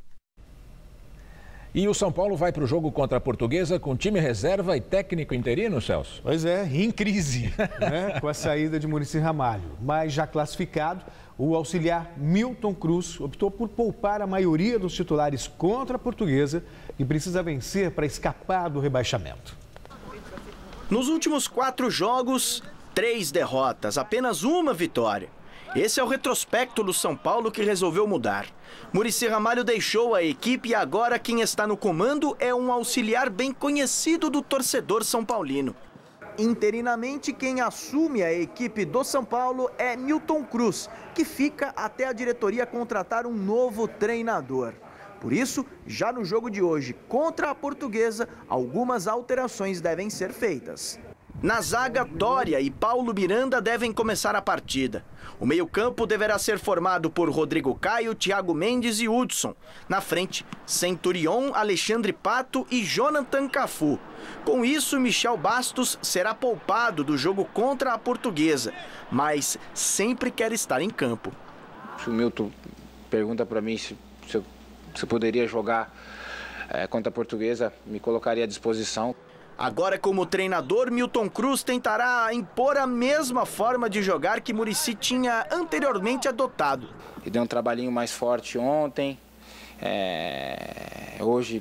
E o São Paulo vai para o jogo contra a Portuguesa com time reserva e técnico interino, Celso? Pois é, em crise, né? Com a saída de Muricy Ramalho. Mas já classificado, o auxiliar Milton Cruz optou por poupar a maioria dos titulares contra a Portuguesa e precisa vencer para escapar do rebaixamento. Nos últimos 4 jogos, 3 derrotas, apenas uma vitória. Esse é o retrospecto do São Paulo que resolveu mudar. Muricy Ramalho deixou a equipe e agora quem está no comando é um auxiliar bem conhecido do torcedor são paulino. Interinamente, quem assume a equipe do São Paulo é Milton Cruz, que fica até a diretoria contratar um novo treinador. Por isso, já no jogo de hoje contra a Portuguesa, algumas alterações devem ser feitas. Na zaga, Dória e Paulo Miranda devem começar a partida. O meio-campo deverá ser formado por Rodrigo Caio, Thiago Mendes e Hudson. Na frente, Centurion, Alexandre Pato e Jonathan Cafu. Com isso, Michel Bastos será poupado do jogo contra a Portuguesa, mas sempre quer estar em campo. Se o Milton pergunta para mim se eu poderia jogar contra a Portuguesa, me colocaria à disposição. Agora, como treinador, Milton Cruz tentará impor a mesma forma de jogar que Muricy tinha anteriormente adotado. E deu um trabalhinho mais forte ontem, hoje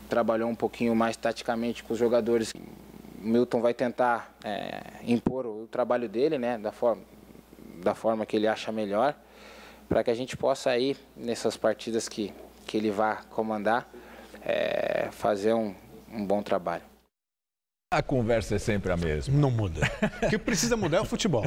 trabalhou um pouquinho mais taticamente com os jogadores. O Milton vai tentar impor o trabalho dele, né, da forma que ele acha melhor, para que a gente possa ir nessas partidas que ele vai comandar, fazer um bom trabalho. A conversa é sempre a mesma. Não muda. O que precisa mudar é o futebol.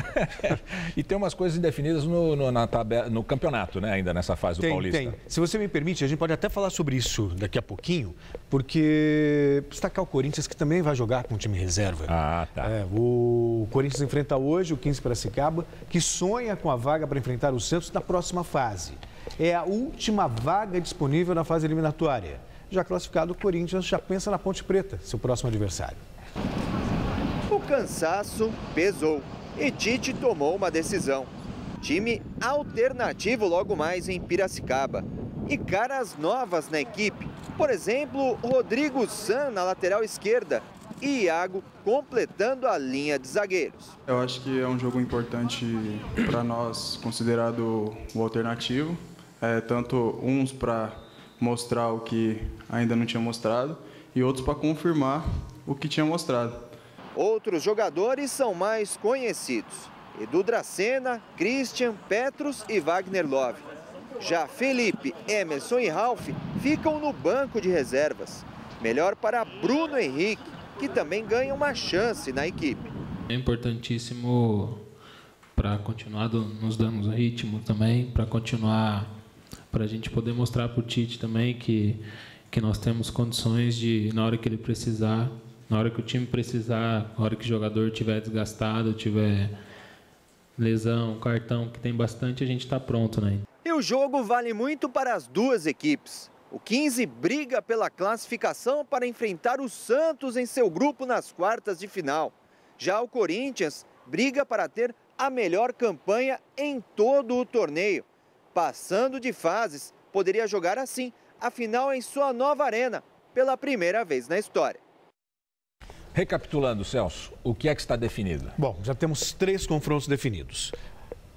E tem umas coisas indefinidas no campeonato, né? Ainda nessa fase do Paulista. Tem. Se você me permite, a gente pode até falar sobre isso daqui a pouquinho, porque destacar o Corinthians, que também vai jogar com o time reserva. Ah, tá. O Corinthians enfrenta hoje o 15 Piracicaba, que sonha com a vaga para enfrentar o Santos na próxima fase. É a última vaga disponível na fase eliminatória. Já classificado, o Corinthians já pensa na Ponte Preta, seu próximo adversário. O cansaço pesou e Tite tomou uma decisão. Time alternativo logo mais em Piracicaba. E caras novas na equipe. Por exemplo, Rodrigo San na lateral esquerda e Iago completando a linha de zagueiros. Eu acho que é um jogo importante para nós, considerado o alternativo. Tanto uns para mostrar o que ainda não tinha mostrado e outros para confirmar o que tinha mostrado. Outros jogadores são mais conhecidos. Edu Dracena, Christian, Petrus e Wagner Love. Já Felipe, Emerson e Ralf ficam no banco de reservas. Melhor para Bruno Henrique, que também ganha uma chance na equipe. É importantíssimo para continuar nos dando ritmo também, para continuar, para a gente poder mostrar para o Tite também que nós temos condições de, na hora que ele precisar, na hora que o time precisar, na hora que o jogador estiver desgastado, tiver lesão, cartão, que tem bastante, a gente está pronto, né? E o jogo vale muito para as duas equipes. O 15 briga pela classificação para enfrentar o Santos em seu grupo nas quartas de final. Já o Corinthians briga para ter a melhor campanha em todo o torneio. Passando de fases, poderia jogar assim a final em sua nova arena, pela primeira vez na história. Recapitulando, Celso, o que é que está definido? Bom, já temos 3 confrontos definidos.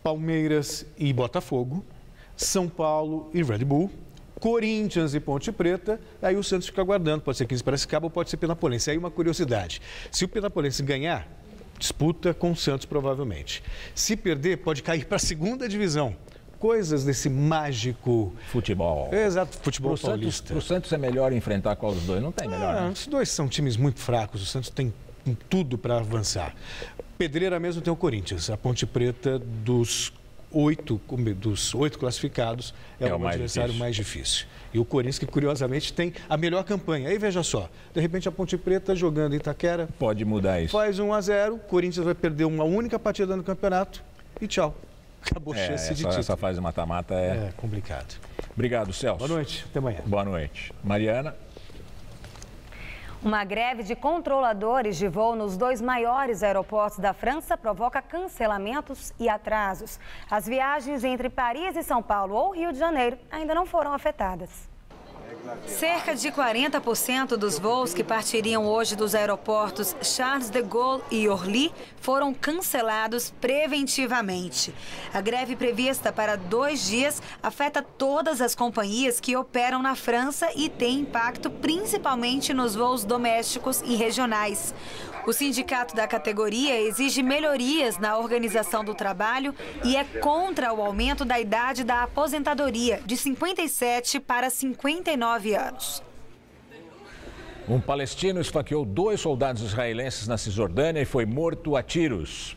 Palmeiras e Botafogo, São Paulo e Red Bull, Corinthians e Ponte Preta, aí o Santos fica aguardando, pode ser 15 Piracicaba ou pode ser Penapolense. Aí uma curiosidade, se o Penapolense ganhar, disputa com o Santos provavelmente. Se perder, pode cair para a 2ª divisão. Coisas desse mágico futebol. Exato, futebol paulista. Para o Santos é melhor enfrentar qual dos dois? Não tem melhor, né? Os dois são times muito fracos, o Santos tem tudo para avançar. Pedreira mesmo tem o Corinthians, a Ponte Preta dos 8 classificados é o adversário mais difícil. E o Corinthians, que curiosamente tem a melhor campanha. Aí veja só, de repente a Ponte Preta jogando em Itaquera. Pode mudar isso. Faz 1-0, o Corinthians vai perder uma única partida no campeonato e tchau. Acabou chance de título. Essa fase mata-mata é complicado. Obrigado, Celso. Boa noite, até amanhã. Boa noite. Mariana. Uma greve de controladores de voo nos 2 maiores aeroportos da França provoca cancelamentos e atrasos. As viagens entre Paris e São Paulo ou Rio de Janeiro ainda não foram afetadas. Cerca de 40% dos voos que partiriam hoje dos aeroportos Charles de Gaulle e Orly foram cancelados preventivamente. A greve prevista para 2 dias afeta todas as companhias que operam na França e tem impacto principalmente nos voos domésticos e regionais. O sindicato da categoria exige melhorias na organização do trabalho e é contra o aumento da idade da aposentadoria, de 57 para 59 anos. Um palestino esfaqueou 2 soldados israelenses na Cisjordânia e foi morto a tiros.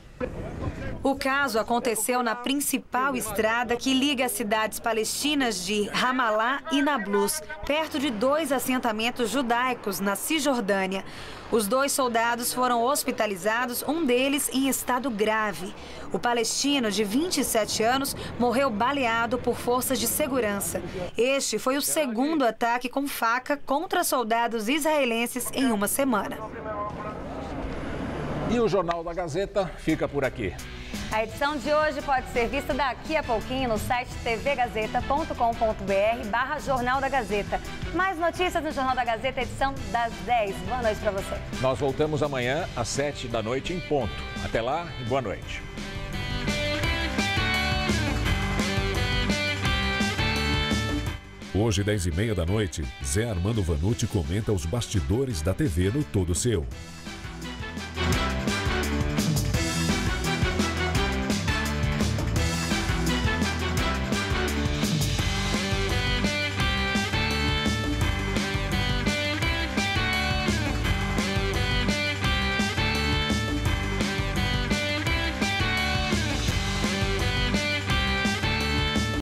O caso aconteceu na principal estrada que liga as cidades palestinas de Ramallah e Nablus, perto de 2 assentamentos judaicos na Cisjordânia. Os 2 soldados foram hospitalizados, um deles em estado grave. O palestino, de 27 anos, morreu baleado por forças de segurança. Este foi o 2º ataque com faca contra soldados israelenses em uma semana. E o Jornal da Gazeta fica por aqui. A edição de hoje pode ser vista daqui a pouquinho no site tvgazeta.com.br/Jornal da Gazeta. Mais notícias no Jornal da Gazeta, edição das 10. Boa noite para você. Nós voltamos amanhã às 7 da noite em ponto. Até lá e boa noite. Hoje, 10h30 da noite, Zé Armando Vanucci comenta os bastidores da TV no Todo Seu.